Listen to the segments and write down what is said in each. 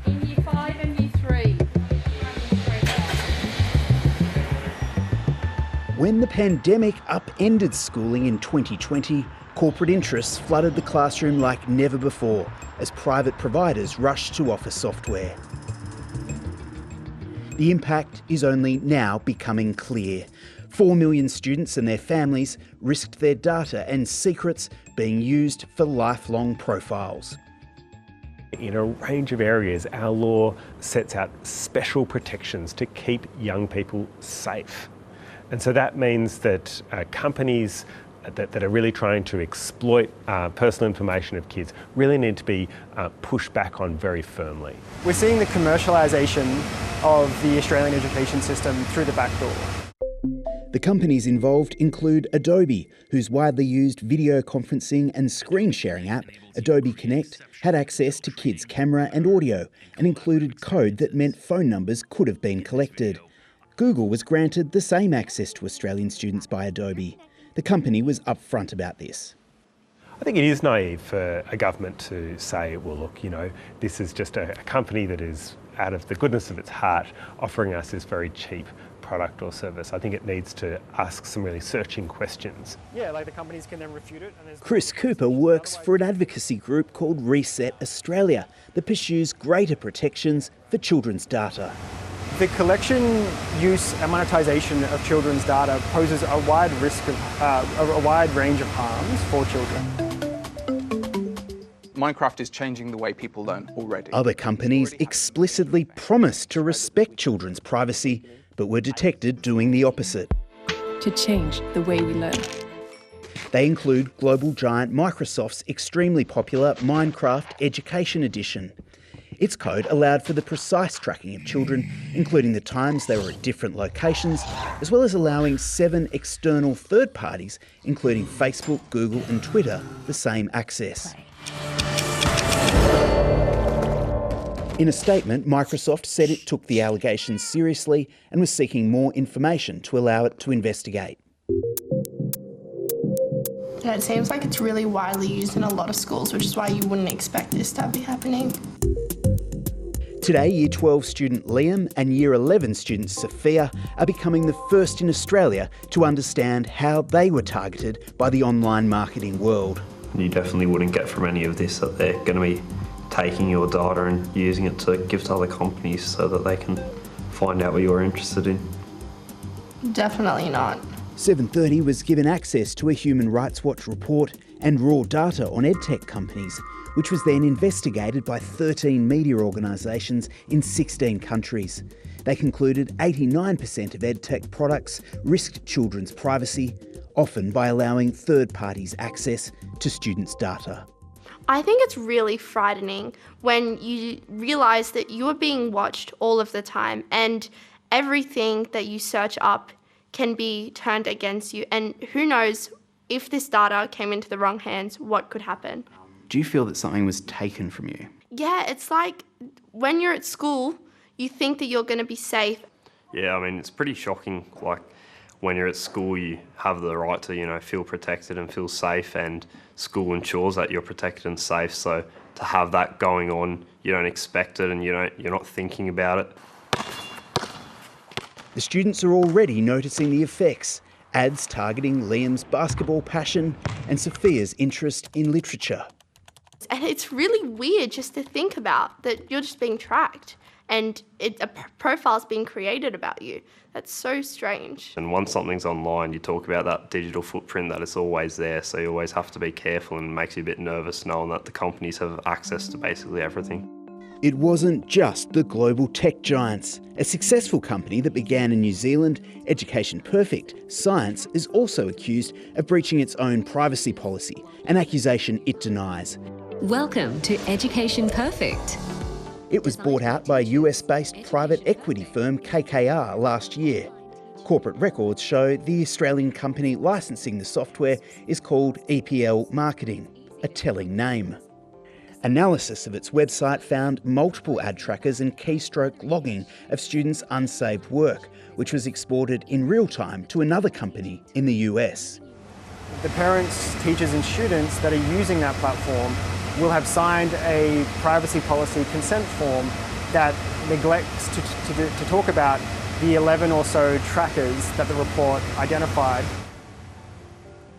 In Year 5 and Year 3. When the pandemic upended schooling in 2020, corporate interests flooded the classroom like never before as private providers rushed to offer software. The impact is only now becoming clear. 4 million students and their families risked their data and secrets being used for lifelong profiles. In a range of areas, our law sets out special protections to keep young people safe. And so that means that companies that are really trying to exploit personal information of kids really need to be pushed back on very firmly. We're seeing the commercialisation of the Australian education system through the back door. The companies involved include Adobe, whose widely used video conferencing and screen sharing app, Adobe Connect, had access to kids' camera and audio and included code that meant phone numbers could have been collected. Google was granted the same access to Australian students by Adobe. The company was upfront about this. I think it is naive for a government to say, well, look, this is just a company that is, out of the goodness of its heart, offering us this very cheap product or service. I think it needs to ask some really searching questions. Yeah, like the companies can then refute it. And Chris Cooper works for an advocacy group called Reset Australia that pursues greater protections for children's data. The collection, use and monetisation of children's data poses a wide risk of a wide range of harms for children. Minecraft is changing the way people learn already. Other companies explicitly promised to respect children's privacy, but were detected doing the opposite. To change the way we learn. They include global giant Microsoft's extremely popular Minecraft Education Edition. Its code allowed for the precise tracking of children, including the times they were at different locations, as well as allowing 7 external third parties, including Facebook, Google and Twitter, the same access. In a statement, Microsoft said it took the allegations seriously and was seeking more information to allow it to investigate. And it seems like it's really widely used in a lot of schools, which is why you wouldn't expect this to be happening. Today, Year 12 student Liam and Year 11 student Sophia are becoming the first in Australia to understand how they were targeted by the online marketing world. You definitely wouldn't get from any of this that they're going to be taking your data and using it to give to other companies so that they can find out what you're interested in. Definitely not. 730 was given access to a Human Rights Watch report and raw data on edtech companies, which was then investigated by 13 media organisations in 16 countries. They concluded 89% of edtech products risked children's privacy, often by allowing third parties access to students' data. I think it's really frightening when you realise that you are being watched all of the time and everything that you search up can be turned against you, and who knows if this data came into the wrong hands, what could happen. Do you feel that something was taken from you? Yeah, it's like when you're at school, you think that you're going to be safe. Yeah, I mean, it's pretty shocking. Like, when you're at school, you have the right to, feel protected and feel safe, and school ensures that you're protected and safe. So to have that going on, you don't expect it and you're not thinking about it. The students are already noticing the effects. Ads targeting Liam's basketball passion and Sophia's interest in literature. And it's really weird just to think about that you're just being tracked and a profile's being created about you. That's so strange. And once something's online, you talk about that digital footprint that it's always there, so you always have to be careful, and it makes you a bit nervous knowing that the companies have access to basically everything. It wasn't just the global tech giants. A successful company that began in New Zealand, Education Perfect Science, is also accused of breaching its own privacy policy, an accusation it denies. Welcome to Education Perfect. It was bought out by US-based private equity firm KKR last year. Corporate records show the Australian company licensing the software is called EPL Marketing, a telling name. Analysis of its website found multiple ad trackers and keystroke logging of students' unsaved work, which was exported in real time to another company in the US. The parents, teachers and students that are using that platform will have signed a privacy policy consent form that neglects to talk about the 11 or so trackers that the report identified.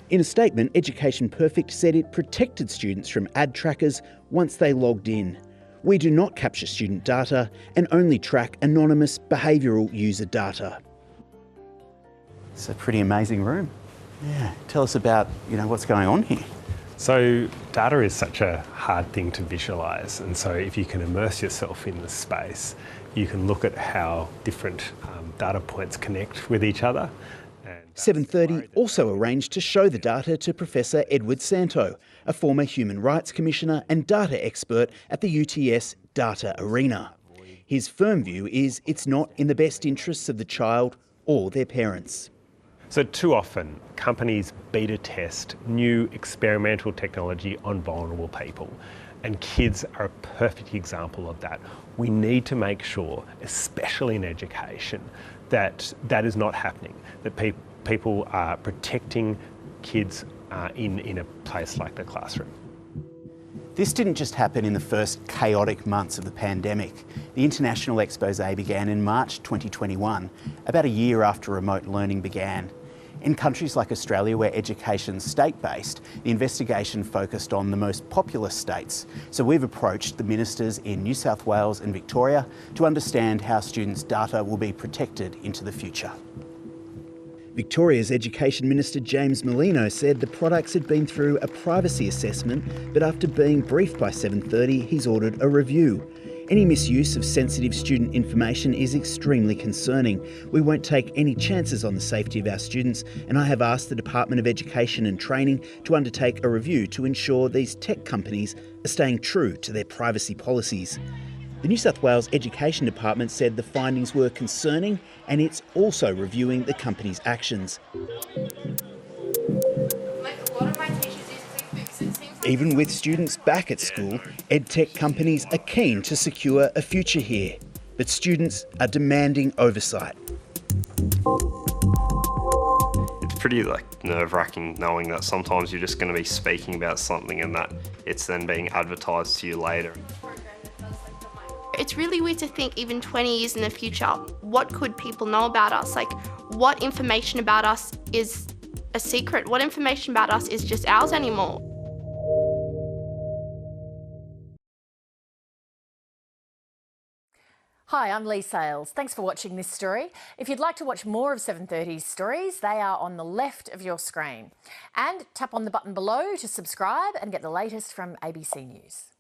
In a statement, Education Perfect said it protected students from ad trackers once they logged in. We do not capture student data and only track anonymous behavioural user data. It's a pretty amazing room. Yeah, tell us about, what's going on here. So data is such a hard thing to visualise, and so if you can immerse yourself in the space, you can look at how different data points connect with each other. 7:30 also arranged to show the data to Professor Edward Santo, a former Human Rights Commissioner and data expert at the UTS Data Arena. His firm view is it's not in the best interests of the child or their parents. So too often, companies beta test new experimental technology on vulnerable people, and kids are a perfect example of that. We need to make sure, especially in education, that that is not happening, that people are protecting kids in a place like the classroom. This didn't just happen in the first chaotic months of the pandemic. The international expose began in March 2021, about a year after remote learning began. In countries like Australia, where education's state-based, the investigation focused on the most populous states. So we've approached the ministers in New South Wales and Victoria to understand how students' data will be protected into the future. Victoria's Education Minister James Merlino said the products had been through a privacy assessment, but after being briefed by 7:30, he's ordered a review. Any misuse of sensitive student information is extremely concerning. We won't take any chances on the safety of our students, and I have asked the Department of Education and Training to undertake a review to ensure these tech companies are staying true to their privacy policies. The New South Wales Education Department said the findings were concerning, and it's also reviewing the company's actions. Even with students back at school, EdTech companies are keen to secure a future here, but students are demanding oversight. It's pretty nerve-wracking knowing that sometimes you're just going to be speaking about something and that it's then being advertised to you later. It's really weird to think even 20 years in the future, what could people know about us? Like, what information about us is a secret? What information about us is just ours anymore? Hi, I'm Lee Sales. Thanks for watching this story. If you'd like to watch more of 7:30's stories, they are on the left of your screen. And tap on the button below to subscribe and get the latest from ABC News.